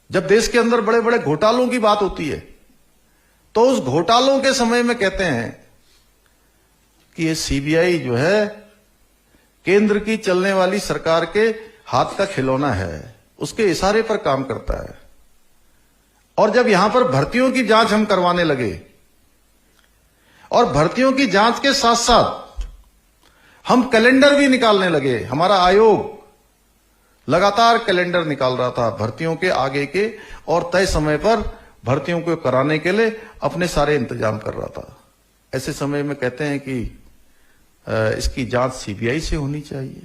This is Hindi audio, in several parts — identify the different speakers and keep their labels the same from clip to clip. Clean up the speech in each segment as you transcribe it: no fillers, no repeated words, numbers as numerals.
Speaker 1: जब देश के अंदर बड़े बड़े घोटालों की बात होती है तो उस घोटालों के समय में कहते हैं कि ये सीबीआई जो है केंद्र की चलने वाली सरकार के हाथ का खिलौना है, उसके इशारे पर काम करता है। और जब यहां पर भर्तियों की जांच हम करवाने लगे और भर्तियों की जांच के साथ साथ हम कैलेंडर भी निकालने लगे, हमारा आयोग लगातार कैलेंडर निकाल रहा था भर्तियों के आगे के, और तय समय पर भर्तियों को कराने के लिए अपने सारे इंतजाम कर रहा था। ऐसे समय में कहते हैं कि इसकी जांच सीबीआई से होनी चाहिए,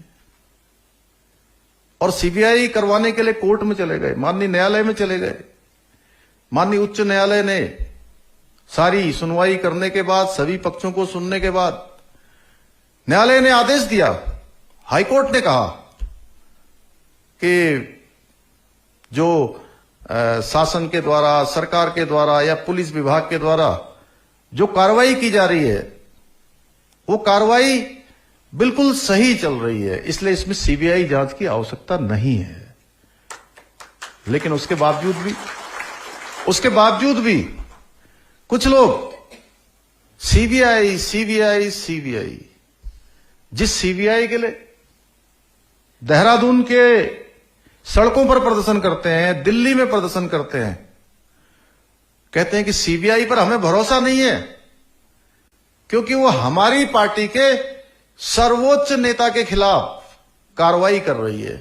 Speaker 1: और सीबीआई करवाने के लिए कोर्ट में चले गए, माननीय न्यायालय में चले गए। माननीय उच्च न्यायालय ने सारी सुनवाई करने के बाद, सभी पक्षों को सुनने के बाद न्यायालय ने आदेश दिया, हाईकोर्ट ने कहा कि जो शासन के द्वारा, सरकार के द्वारा या पुलिस विभाग के द्वारा जो कार्रवाई की जा रही है वो कार्रवाई बिल्कुल सही चल रही है, इसलिए इसमें सीबीआई जांच की आवश्यकता नहीं है। लेकिन उसके बावजूद भी कुछ लोग सीबीआई सीबीआई सीबीआई, जिस सीबीआई के लिए देहरादून के सड़कों पर प्रदर्शन करते हैं, दिल्ली में प्रदर्शन करते हैं, कहते हैं कि सीबीआई पर हमें भरोसा नहीं है क्योंकि वो हमारी पार्टी के सर्वोच्च नेता के खिलाफ कार्रवाई कर रही है।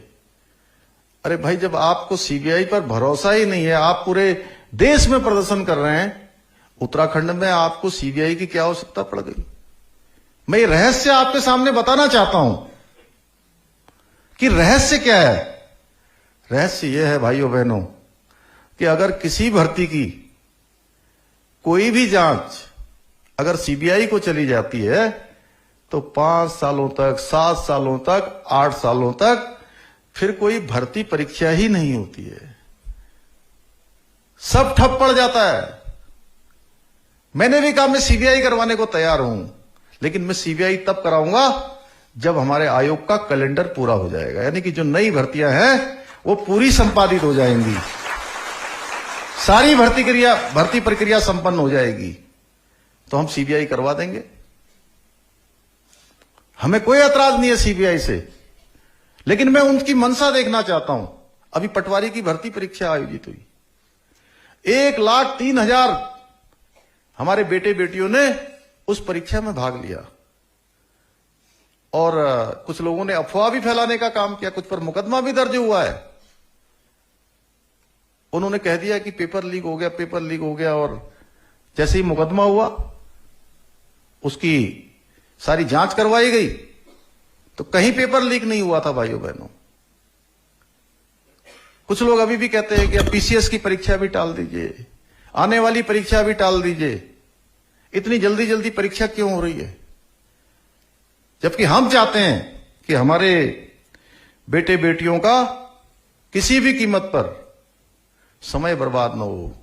Speaker 1: अरे भाई, जब आपको सीबीआई पर भरोसा ही नहीं है, आप पूरे देश में प्रदर्शन कर रहे हैं, उत्तराखंड में आपको सीबीआई की क्या आवश्यकता पड़ गई? मैं ये रहस्य आपके सामने बताना चाहता हूं कि रहस्य क्या है। रहस्य यह है भाइयों बहनों कि अगर किसी भर्ती की कोई भी जांच अगर सीबीआई को चली जाती है तो 5 सालों तक, 7 सालों तक, 8 सालों तक फिर कोई भर्ती परीक्षा ही नहीं होती है, सब ठप पड़ जाता है। मैंने भी कहा मैं सीबीआई करवाने को तैयार हूं, लेकिन मैं सीबीआई तब कराऊंगा जब हमारे आयोग का कैलेंडर पूरा हो जाएगा, यानी कि जो नई भर्तियां हैं वो पूरी संपादित हो जाएंगी, सारी भर्ती प्रक्रिया संपन्न हो जाएगी, तो हम सीबीआई करवा देंगे। हमें कोई ऐतराज नहीं है सीबीआई से, लेकिन मैं उनकी मंशा देखना चाहता हूं। अभी पटवारी की भर्ती परीक्षा आयोजित हुई, 1,03,000 हमारे बेटे बेटियों ने उस परीक्षा में भाग लिया, और कुछ लोगों ने अफवाह भी फैलाने का काम किया, कुछ पर मुकदमा भी दर्ज हुआ है। उन्होंने कह दिया कि पेपर लीक हो गया, पेपर लीक हो गया, और जैसे ही मुकदमा हुआ उसकी सारी जांच करवाई गई तो कहीं पेपर लीक नहीं हुआ था। भाइयों बहनों, कुछ लोग अभी भी कहते हैं कि अब पीसीएस की परीक्षा भी टाल दीजिए, आने वाली परीक्षा भी टाल दीजिए, इतनी जल्दी जल्दी परीक्षा क्यों हो रही है? जबकि हम चाहते हैं कि हमारे बेटे बेटियों का किसी भी कीमत पर समय बर्बाद न हो।